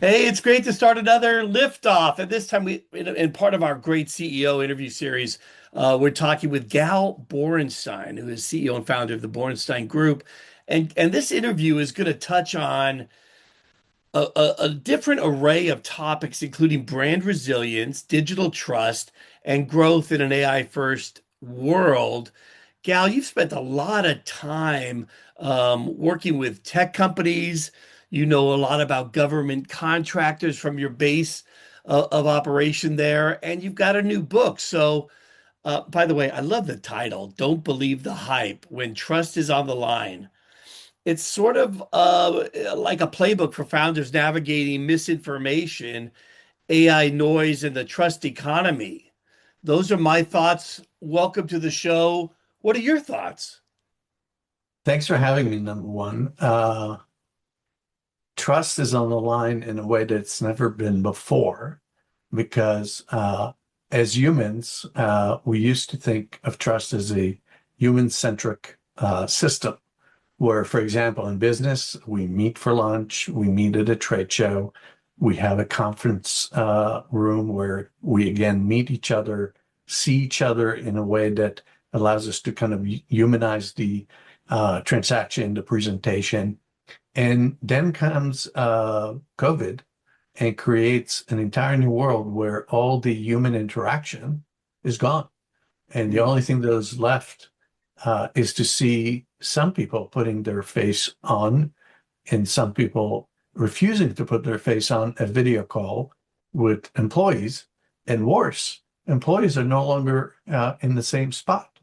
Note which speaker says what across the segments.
Speaker 1: Hey, it's great to start another liftoff. And this time, in part of our great CEO interview series, we're talking with Gal Borenstein, who is CEO and founder of the Borenstein Group. And this interview is going to touch on a different array of topics, including brand resilience, digital trust, and growth in an AI first world. Gal, you've spent a lot of time working with tech companies. You know a lot about government contractors from your base of operation there, and you've got a new book. So, by the way, I love the title, Don't Believe the Hype When Trust is on the Line. It's sort of like a playbook for founders navigating misinformation, AI noise, and the trust economy. Those are my thoughts. Welcome to the show. What are your thoughts?
Speaker 2: Thanks for having me, number one. Trust is on the line in a way that it's never been before because as humans, we used to think of trust as a human-centric system where, for example, in business, we meet for lunch, we meet at a trade show, we have a conference room where we again meet each other, see each other in a way that allows us to kind of humanize the transaction, the presentation. And then comes COVID and creates an entire new world where all the human interaction is gone. And the only thing that is left is to see some people putting their face on and some people refusing to put their face on a video call with employees. And worse, employees are no longer in the same spot.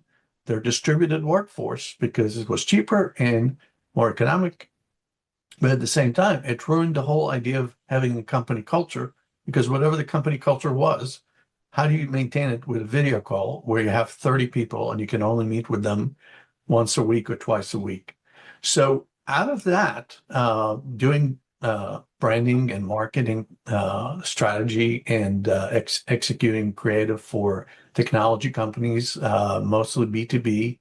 Speaker 2: They're distributed workforce because it was cheaper and more economic. But at the same time, it ruined the whole idea of having a company culture because whatever the company culture was, how do you maintain it with a video call where you have 30 people and you can only meet with them once a week or twice a week? So out of that, doing branding and marketing strategy and executing creative for technology companies, mostly B2B,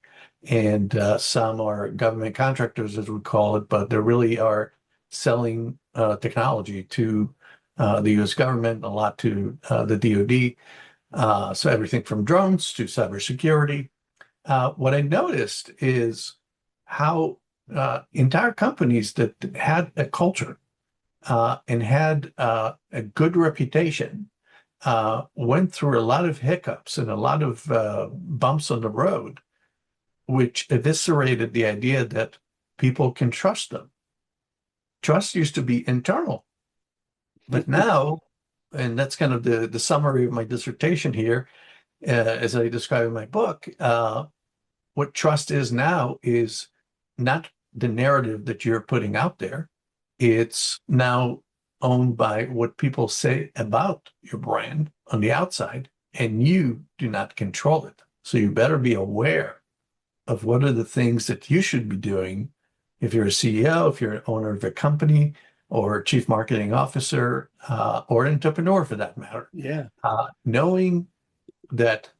Speaker 2: and some are government contractors, as we call it, but they really are selling technology to the US government, a lot to the DoD. So everything from drones to cybersecurity. What I noticed is how entire companies that had a culture and had a good reputation went through a lot of hiccups and a lot of bumps on the road, which eviscerated the idea that people can trust them. Trust used to be internal, but now, and that's kind of the summary of my dissertation here, as I describe in my book, what trust is now is not the narrative that you're putting out there. It's now owned by what people say about your brand on the outside, and you do not control it. So you better be aware of what are the things that you should be doing if you're a CEO, if you're an owner of a company, or chief marketing officer, or an entrepreneur for that matter.
Speaker 1: Yeah.
Speaker 2: Knowing that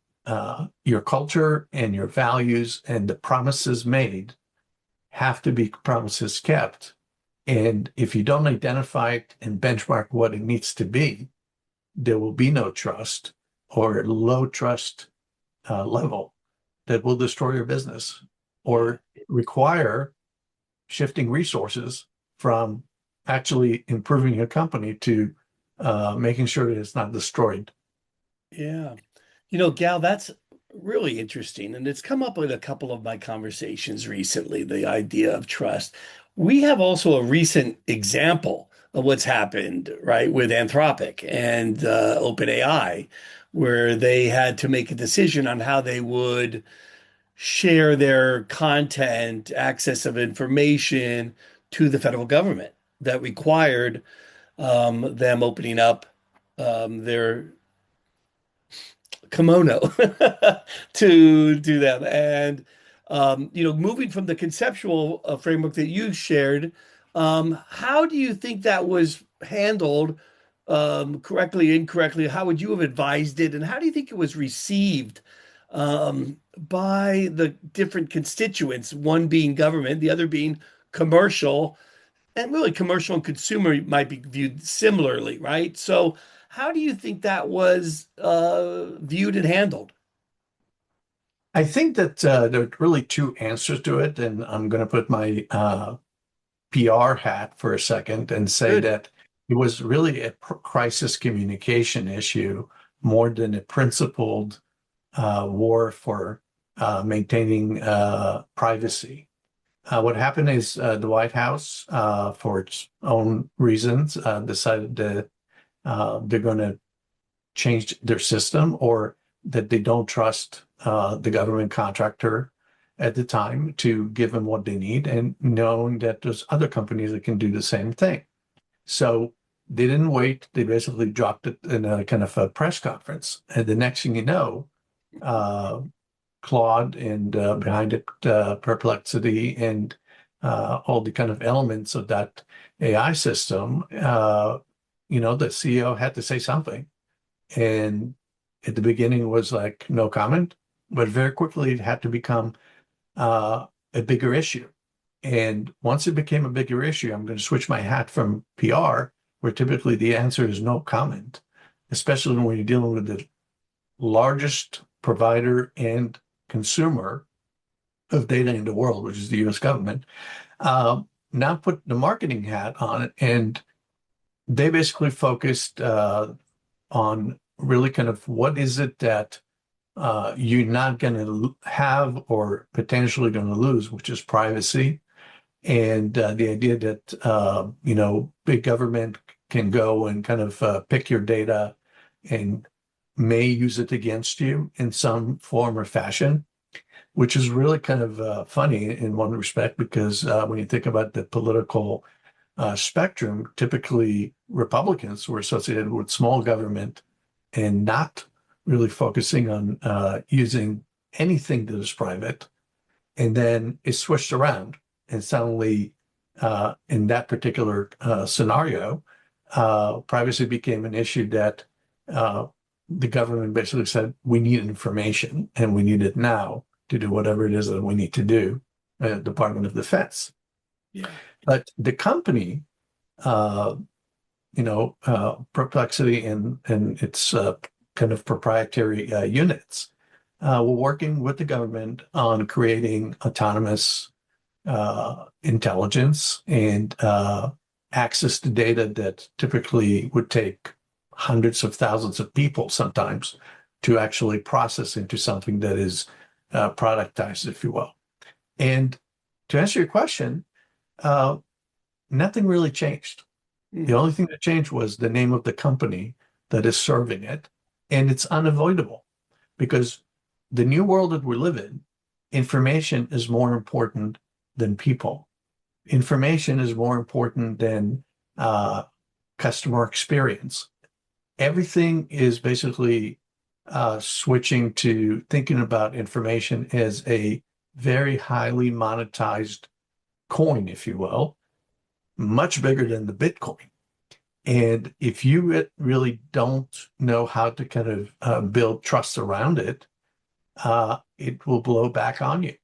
Speaker 2: your culture and your values and the promises made have to be promises kept. And if you don't identify it and benchmark what it needs to be, there will be no trust or low trust level that will destroy your business or require shifting resources from actually improving your company to making sure that it's not destroyed.
Speaker 1: Yeah. Gal, that's really interesting. And it's come up in a couple of my conversations recently, the idea of trust. We have also a recent example of what's happened, right, with Anthropic and OpenAI, where they had to make a decision on how they would share their content, access of information to the federal government that required them opening up their kimono to do them. And moving from the conceptual framework that you shared, how do you think that was handled, correctly, incorrectly? How would you have advised it, and how do you think it was received by the different constituents? One being government, the other being commercial. and really commercial and consumer might be viewed similarly, right? So how do you think that was viewed and handled?
Speaker 2: I think that there are really two answers to it, and I'm going to put my PR hat for a second and say
Speaker 1: Good.
Speaker 2: that it was really a crisis communication issue more than a principled war for maintaining privacy. What happened is the White House, for its own reasons, decided that they're going to change their system or that they don't trust the government contractor at the time to give them what they need and knowing that there's other companies that can do the same thing. So they didn't wait. They basically dropped it in a kind of a press conference. And the next thing you know, uh, Claude and behind it, Perplexity and all the kind of elements of that AI system, the CEO had to say something. And at the beginning was like no comment, but very quickly it had to become a bigger issue. And once it became a bigger issue, I'm going to switch my hat from PR, where typically the answer is no comment, especially when you're dealing with the largest provider and consumer of data in the world, which is the US government. Now put the marketing hat on it, and they basically focused on really kind of what is it that you're not going to have or potentially going to lose, which is privacy. And the idea that, big government can go and kind of pick your data and may use it against you in some form or fashion, which is really kind of funny in one respect, because when you think about the political spectrum, typically Republicans were associated with small government and not really focusing on using anything that is private. And then it switched around. And suddenly, in that particular scenario, privacy became an issue that the government basically said, we need information and we need it now to do whatever it is that we need to do, Department of Defense.
Speaker 1: Yeah.
Speaker 2: But the company, uh, Perplexity and its kind of proprietary units, were working with the government on creating autonomous intelligence and access to data that typically would take hundreds of thousands of people sometimes to actually process into something that is productized, if you will. And to answer your question, uh, nothing really changed. The
Speaker 1: Mm.
Speaker 2: only thing that changed was the name of the company that is serving it. And it's unavoidable because the new world that we live in, information is more important than people. Information is more important than customer experience. Everything is basically switching to thinking about information as a very highly monetized coin, if you will, much bigger than the Bitcoin. And if you really don't know how to kind of build trust around it will blow back on you.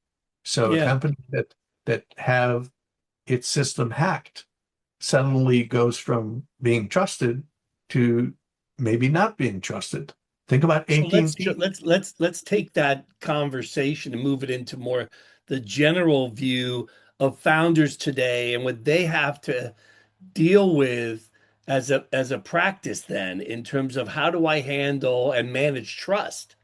Speaker 2: So a
Speaker 1: Yeah.
Speaker 2: company that have its system hacked suddenly goes from being trusted to maybe not being trusted. Think about
Speaker 1: So
Speaker 2: AT&T.
Speaker 1: let's take that conversation and move it into more the general view of founders today and what they have to deal with as a practice then in terms of how do I handle and manage trust?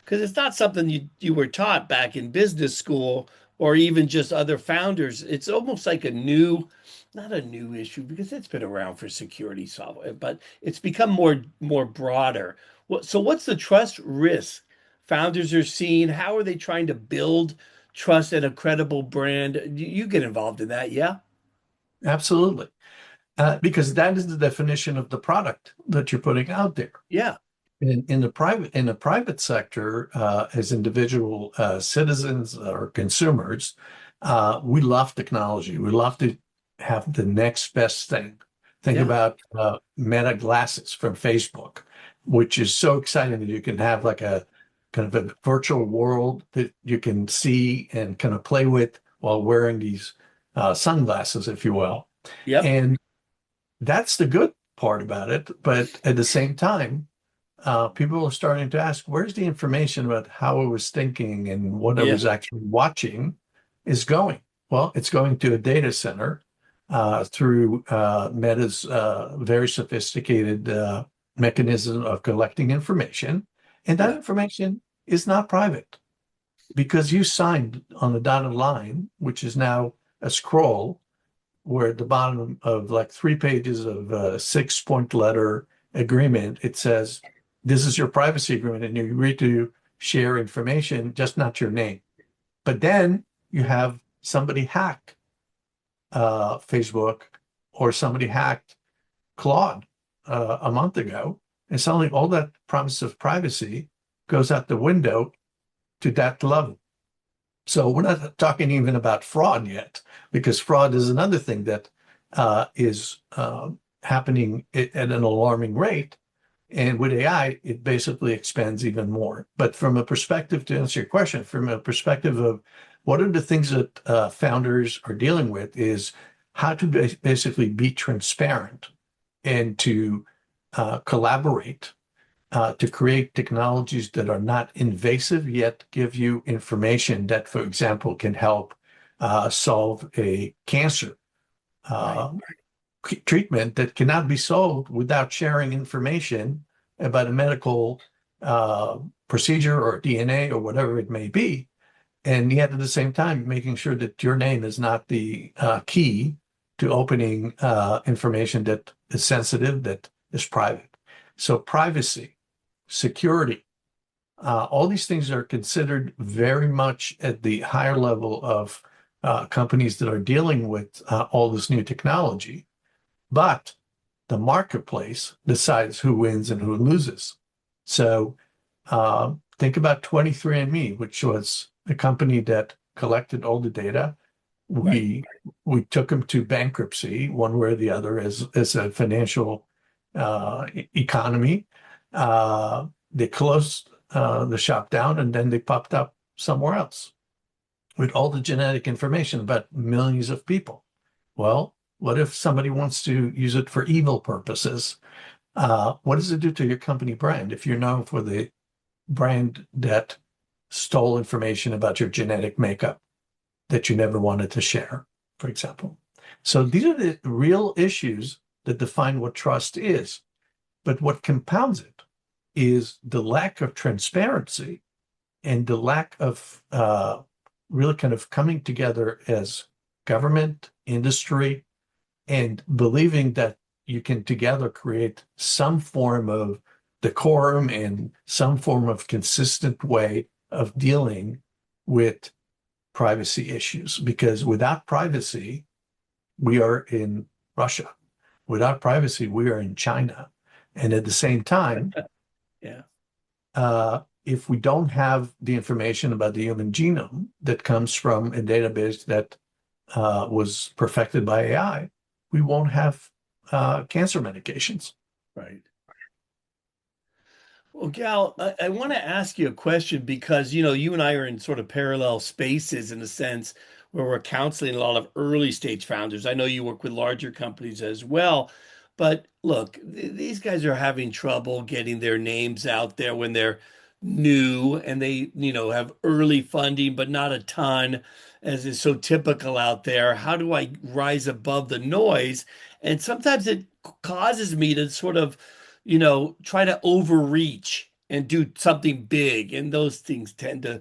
Speaker 1: Because it's not something you were taught back in business school or even just other founders. It's almost like a new, not a new issue because it's been around for security software, but it's become more broader. So what's the trust risk founders are seeing? How are they trying to build trust and a credible brand? You get involved in that, yeah?
Speaker 2: Absolutely. Because that is the definition of the product that you're putting out there.
Speaker 1: Yeah.
Speaker 2: In the private sector, as individual citizens or consumers, we love technology. We love to have the next best thing. Think
Speaker 1: Yeah.
Speaker 2: about Meta glasses from Facebook, which is so exciting that you can have like a kind of a virtual world that you can see and kind of play with while wearing these sunglasses, if you will.
Speaker 1: Yep.
Speaker 2: And that's the good part about it. But at the same time, people are starting to ask, where's the information about how I was thinking and what I
Speaker 1: Yeah.
Speaker 2: was actually watching is going? Well, it's going to a data center through Meta's very sophisticated mechanism of collecting information. And that
Speaker 1: Yeah.
Speaker 2: information is not private because you signed on the dotted line, which is now a scroll where at the bottom of like 3 pages of a 6 point letter agreement, it says, this is your privacy agreement, and you agree to share information, just not your name. But then you have somebody hack Facebook, or somebody hacked Claude a month ago, and suddenly all that promise of privacy goes out the window to that level. So we're not talking even about fraud yet, because fraud is another thing that is happening at an alarming rate. And with AI, it basically expands even more. But from a perspective, to answer your question, from a perspective of what are the things that founders are dealing with is how to basically be transparent and to collaborate to create technologies that are not invasive yet give you information that, for example, can help solve a cancer
Speaker 1: Right.
Speaker 2: uh, treatment that cannot be solved without sharing information about a medical uh, procedure or DNA or whatever it may be. And yet at the same time, making sure that your name is not the key to opening information that is sensitive, that is private. So privacy, security, all these things are considered very much at the higher level of companies that are dealing with all this new technology. But the marketplace decides who wins and who loses. So think about 23andMe, which was a company that collected all the data.
Speaker 1: Right.
Speaker 2: We took them to bankruptcy, one way or the other, as a financial economy. They closed the shop down, and then they popped up somewhere else with all the genetic information about millions of people. Well, what if somebody wants to use it for evil purposes? What does it do to your company brand if you're known for the brand that stole information about your genetic makeup that you never wanted to share, for example? So these are the real issues that define what trust is. But what compounds it is the lack of transparency and the lack of really kind of coming together as government, industry, and believing that you can together create some form of decorum and some form of consistent way of dealing with privacy issues. Because without privacy, we are in Russia. Without privacy, we are in China. And at the same time,
Speaker 1: Yeah.
Speaker 2: if we don't have the information about the human genome that comes from a database that was perfected by AI, we won't have cancer medications.
Speaker 1: Right. Well, Gal, I want to ask you a question because, you and I are in sort of parallel spaces in a sense where we're counseling a lot of early stage founders. I know you work with larger companies as well, but look, these guys are having trouble getting their names out there when they're new and they, have early funding, but not a ton, as is so typical out there. How do I rise above the noise? And sometimes it causes me to sort of try to overreach and do something big. And those things tend to,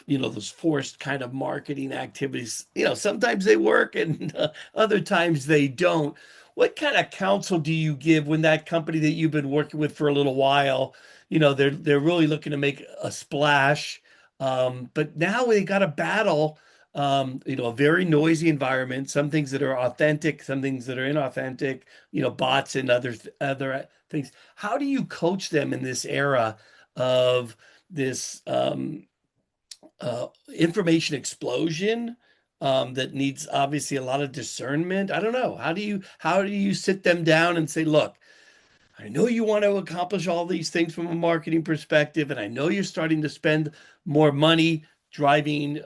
Speaker 1: those forced kind of marketing activities, sometimes they work and other times they don't. What kind of counsel do you give when that company that you've been working with for a little while, they're really looking to make a splash, but now they got to battle, a very noisy environment, some things that are authentic, some things that are inauthentic, bots and other things. How do you coach them in this era of this information explosion that needs obviously a lot of discernment? I don't know. How do you sit them down and say, look, I know you want to accomplish all these things from a marketing perspective, and I know you're starting to spend more money. driving,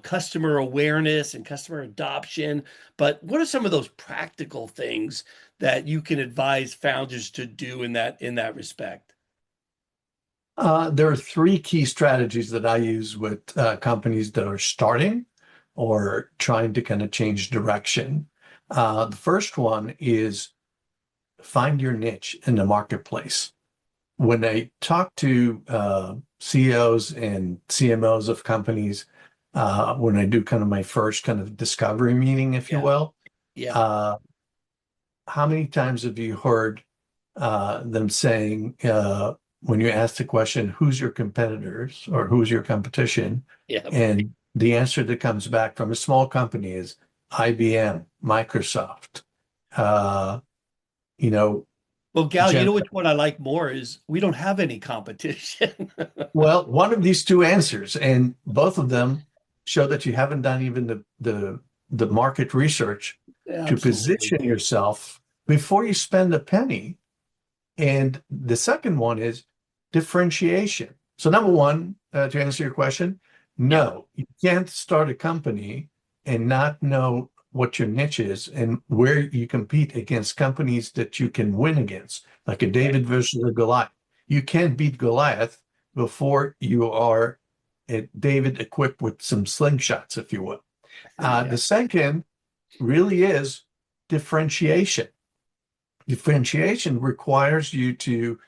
Speaker 1: customer awareness and customer adoption. But what are some of those practical things that you can advise founders to do in that respect?
Speaker 2: There are three key strategies that I use with companies that are starting or trying to kind of change direction. The first one is find your niche in the marketplace. When I talk to CEOs and CMOs of companies, when I do kind of my first kind of discovery meeting, if you
Speaker 1: Yeah,
Speaker 2: will,
Speaker 1: yeah,
Speaker 2: uh, how many times have you heard them saying, when you ask the question, who's your competitors or who's your competition?
Speaker 1: yeah.
Speaker 2: And the answer that comes back from a small company is IBM, Microsoft, uh, you know,
Speaker 1: Well, Gal, you
Speaker 2: Gen.
Speaker 1: know which one I like more is we don't have any competition.
Speaker 2: Well, one of these two answers, and both of them show that you haven't done even the market research to
Speaker 1: Absolutely.
Speaker 2: position yourself before you spend a penny. And the second one is differentiation. So number one, to answer your question,
Speaker 1: Yeah,
Speaker 2: no, you can't start a company and not know what your niche is and where you compete against companies that you can win against, like a
Speaker 1: right.
Speaker 2: David versus a Goliath. You can't beat Goliath before you are a David equipped with some slingshots, if you will.
Speaker 1: Yeah,
Speaker 2: The second really is differentiation. Differentiation requires you to,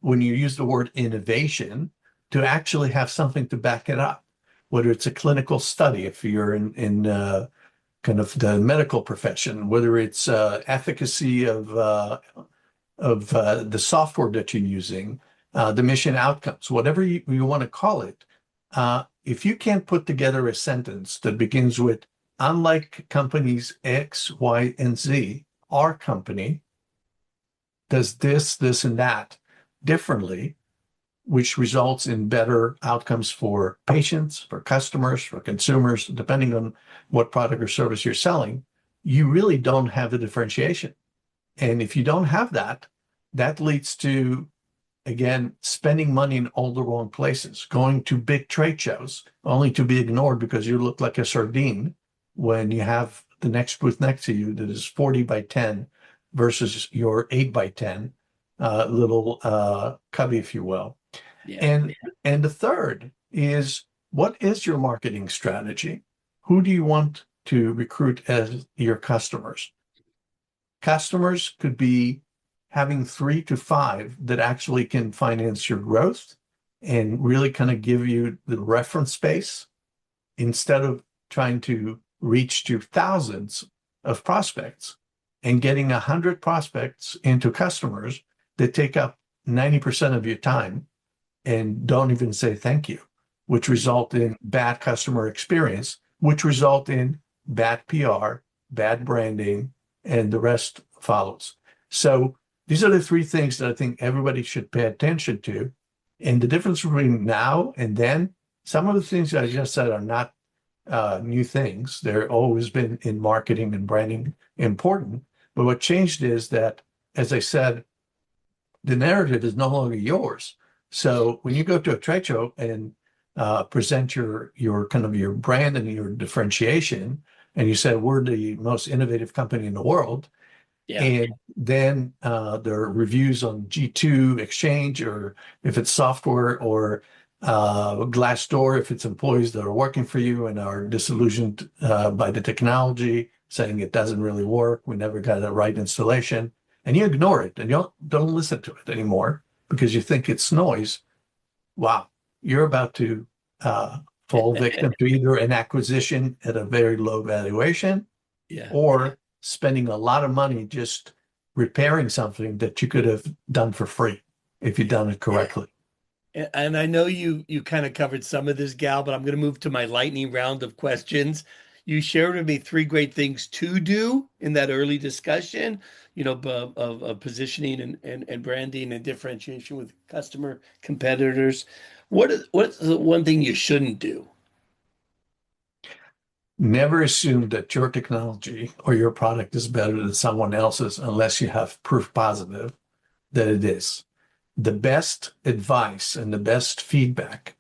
Speaker 2: when you use the word innovation, to actually have something to back it up, whether it's a clinical study, if you're in kind of the medical profession, whether it's efficacy of the software that you're using, the mission outcomes, whatever you want to call it. If you can't put together a sentence that begins with, unlike companies X, Y, and Z, our company does this, this, and that differently, which results in better outcomes for patients, for customers, for consumers, depending on what product or service you're selling, you really don't have the differentiation. And if you don't have that, that leads to, again, spending money in all the wrong places, going to big trade shows only to be ignored because you look like a sardine when you have the next booth next to you that is 40 by 10 versus your 8 by 10 little cubby, if you will.
Speaker 1: yeah,
Speaker 2: And the third is, what is your marketing strategy? Who do you want to recruit as your customers? Customers could be having 3 to 5 that actually can finance your growth and really kind of give you the reference space instead of trying to reach to thousands of prospects and getting 100 prospects into customers that take up 90% of your time and don't even say thank you, which result in bad customer experience, which result in bad PR, bad branding, and the rest follows. So these are the three things that I think everybody should pay attention to. And the difference between now and then, some of the things that I just said are not new things. They're always been in marketing and branding important. But what changed is that, as I said, the narrative is no longer yours. So when you go to a trade show and present your kind of your brand and your differentiation, and you say we're the most innovative company in the world,
Speaker 1: yeah.
Speaker 2: and then there are reviews on G2 Exchange, or if it's software, or Glassdoor, if it's employees that are working for you and are disillusioned by the technology, saying it doesn't really work, we never got the right installation, and you ignore it and you don't listen to it anymore because you think it's noise. Wow, you're about to fall victim to either an acquisition at a very low valuation
Speaker 1: Yeah.
Speaker 2: or spending a lot of money just repairing something that you could have done for free if you'd done it correctly.
Speaker 1: And I know you kind of covered some of this, Gal, but I'm going to move to my lightning round of questions. You shared with me three great things to do in that early discussion, of positioning and branding and differentiation with customer competitors. What's the one thing you shouldn't do?
Speaker 2: Never assume that your technology or your product is better than someone else's unless you have proof positive that it is. The best advice and the best feedback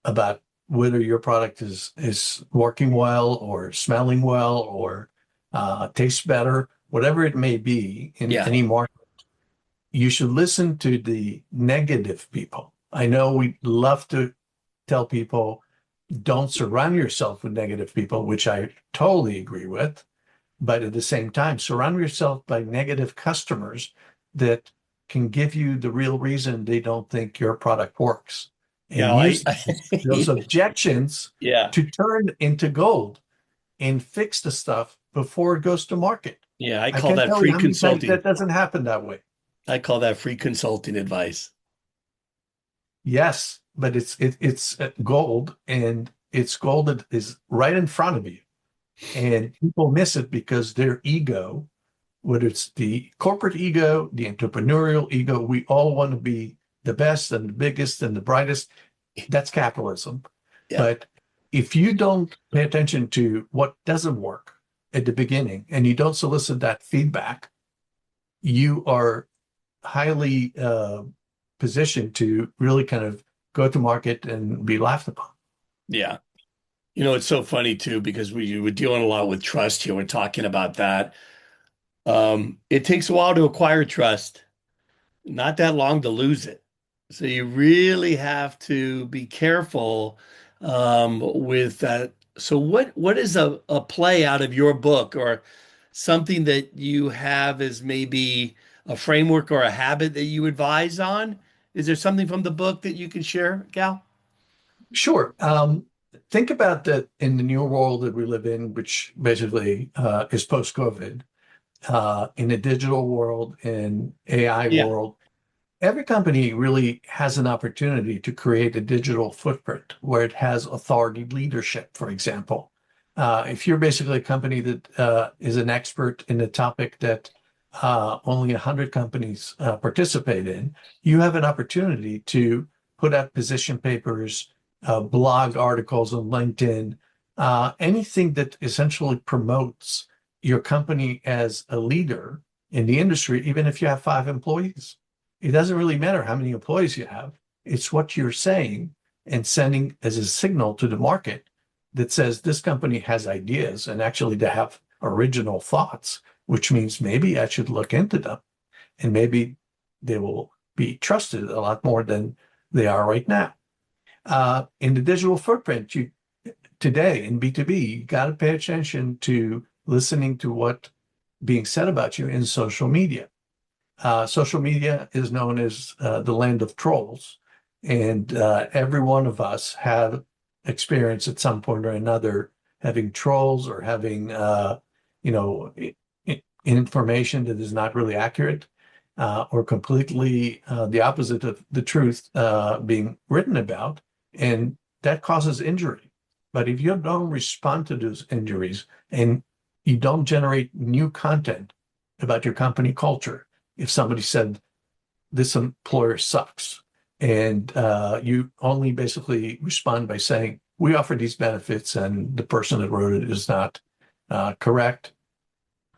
Speaker 2: about whether your product is working well or smelling well or tastes better, whatever it may be in
Speaker 1: Yeah.
Speaker 2: any market, you should listen to the negative people. I know we love to tell people don't surround yourself with negative people, which I totally agree with. But at the same time, surround yourself by negative customers that can give you the real reason they don't think your product works.
Speaker 1: Yeah.
Speaker 2: And use those objections
Speaker 1: Yeah.
Speaker 2: to turn into gold and fix the stuff before it goes to market.
Speaker 1: Yeah. I
Speaker 2: I
Speaker 1: call
Speaker 2: can't
Speaker 1: that
Speaker 2: tell you
Speaker 1: free
Speaker 2: how many times
Speaker 1: consulting.
Speaker 2: that doesn't happen that way.
Speaker 1: I call that free consulting advice.
Speaker 2: Yes, but it's gold, and it's gold that is right in front of you. And people miss it because their ego, whether it's the corporate ego, the entrepreneurial ego, we all want to be the best and the biggest and the brightest. That's capitalism.
Speaker 1: Yeah.
Speaker 2: But if you don't pay attention to what doesn't work at the beginning and you don't solicit that feedback, you are highly positioned to really kind of go to market and be laughed upon.
Speaker 1: Yeah. It's so funny too, because we're dealing a lot with trust here. We're talking about that. It takes a while to acquire trust, not that long to lose it. So you really have to be careful with that. So what is a play out of your book or something that you have as maybe a framework or a habit that you advise on? Is there something from the book that you can share, Gal?
Speaker 2: Sure. Think about that in the new world that we live in, which basically is post-COVID, in a digital world, in AI
Speaker 1: Yeah.
Speaker 2: world. Every company really has an opportunity to create a digital footprint where it has authority leadership, for example. If you're basically a company that is an expert in a topic that only 100 companies participate in, you have an opportunity to put out position papers, blog articles on LinkedIn, anything that essentially promotes your company as a leader in the industry, even if you have 5 employees. It doesn't really matter how many employees you have. It's what you're saying and sending as a signal to the market that says this company has ideas and actually they have original thoughts, which means maybe I should look into them and maybe they will be trusted a lot more than they are right now. In the digital footprint, today in B2B, you got to pay attention to listening to what being said about you in social media. Social media is known as the land of trolls, and every one of us have experience at some point or another having trolls or having, you know, information that is not really accurate or completely the opposite of the truth being written about, and that causes injury. But if you don't respond to those injuries and you don't generate new content about your company culture, if somebody said this employer sucks and you only basically respond by saying we offer these benefits and the person that wrote it is not correct,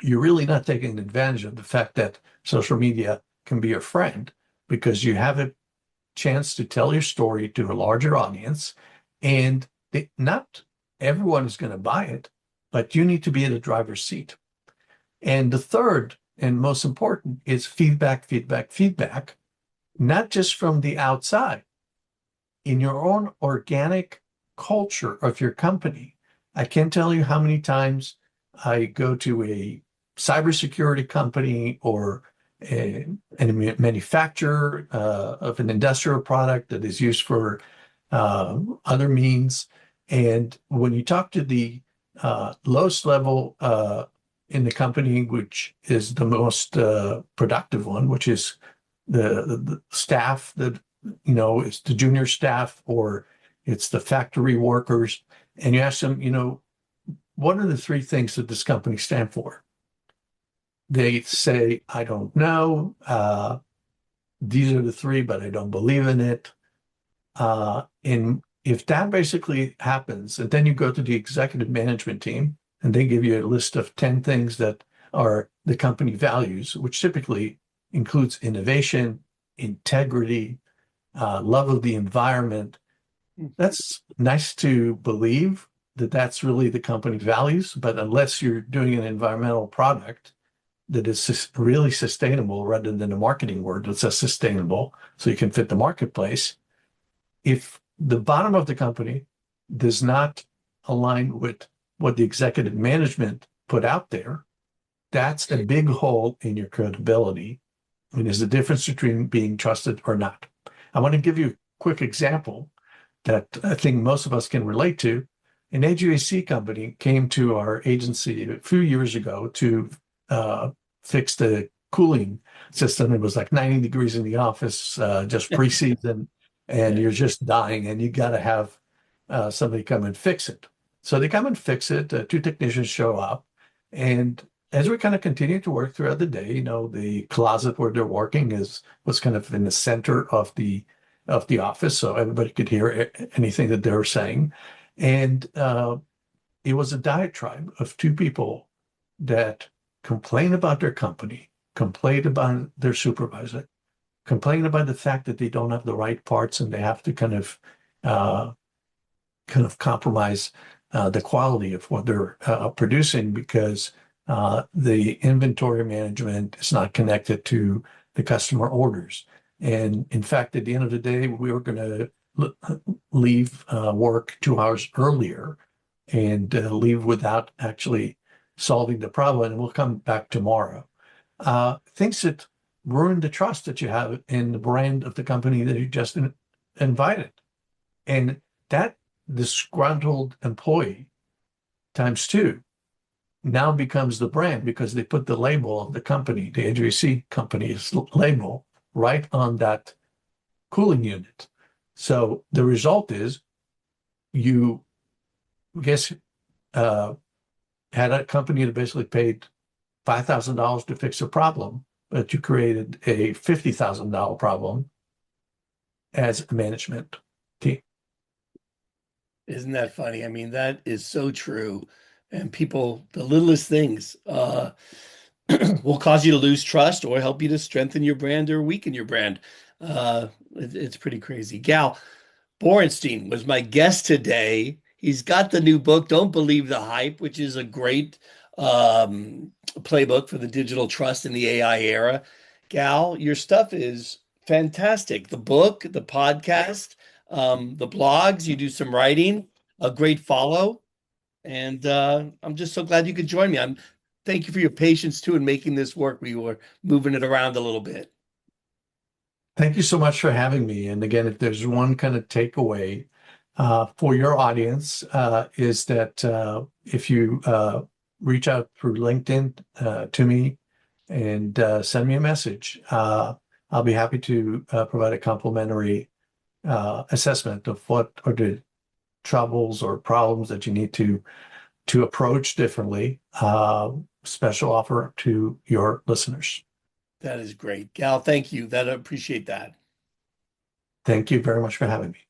Speaker 2: you're really not taking advantage of the fact that social media can be your friend because you have a chance to tell your story to a larger audience, and not everyone is going to buy it, but you need to be in the driver's seat. And the third and most important is feedback, feedback, feedback, not just from the outside, in your own organic culture of your company. I can't tell you how many times I go to a cybersecurity company or a manufacturer of an industrial product that is used for other means. And when you talk to the lowest level in the company, which is the most productive one, which is the staff that, it's the junior staff or it's the factory workers, and you ask them, what are the three things that this company stand for? They say, I don't know. These are the three, but I don't believe in it. And if that basically happens, and then you go to the executive management team and they give you a list of 10 things that are the company values, which typically includes innovation, integrity, love of the environment, That's nice to believe that that's really the company values, but unless you're doing an environmental product that is really sustainable rather than a marketing word that says sustainable, so you can fit the marketplace, if the bottom of the company does not align with what the executive management put out there, that's a big hole in your credibility. And there's a difference between being trusted or not. I want to give you a quick example that I think most of us can relate to. An HVAC company came to our agency a few years ago to fix the cooling system. It was like 90 degrees in the office, just preseason, and
Speaker 1: Yeah.
Speaker 2: you're just dying, and you got to have somebody come and fix it. So they come and fix it. Two technicians show up, and as we kind of continue to work throughout the day, the closet where they're working was kind of in the center of the office, so everybody could hear anything that they were saying. And it was a diatribe of two people that complain about their company, complain about their supervisor, complain about the fact that they don't have the right parts and they have to uh, compromise the quality of what they're producing because the inventory management is not connected to the customer orders. And in fact, at the end of the day, we were going to leave work 2 hours earlier and leave without actually solving the problem. And we'll come back tomorrow. Things that ruin the trust that you have in the brand of the company that you just invited. And that disgruntled employee times two now becomes the brand because they put the label of the company, the HVAC company's label, right on that cooling unit. So the result is you, guess, uh, had a company that basically paid $5,000 to fix a problem, but you created a $50,000 problem as a management team.
Speaker 1: Isn't that funny? I mean, that is so true. And people, the littlest things will cause you to lose trust or help you to strengthen your brand or weaken your brand. It's pretty crazy. Gal Borenstein was my guest today. He's got the new book, Don't Believe the Hype, which is a great playbook for the digital trust in the AI era. Gal, your stuff is fantastic. The book, the podcast, the blogs, you do some writing, a great follow. And I'm just so glad you could join me. Thank you for your patience too in making this work. We were moving it around a little bit.
Speaker 2: Thank you so much for having me. And again, if there's one kind of takeaway for your audience, is that if you reach out through LinkedIn to me and send me a message, I'll be happy to provide a complimentary assessment of what are the troubles or problems that you need to approach differently. Special offer to your listeners.
Speaker 1: That is great. Gal, thank you. I appreciate that.
Speaker 2: Thank you very much for having me.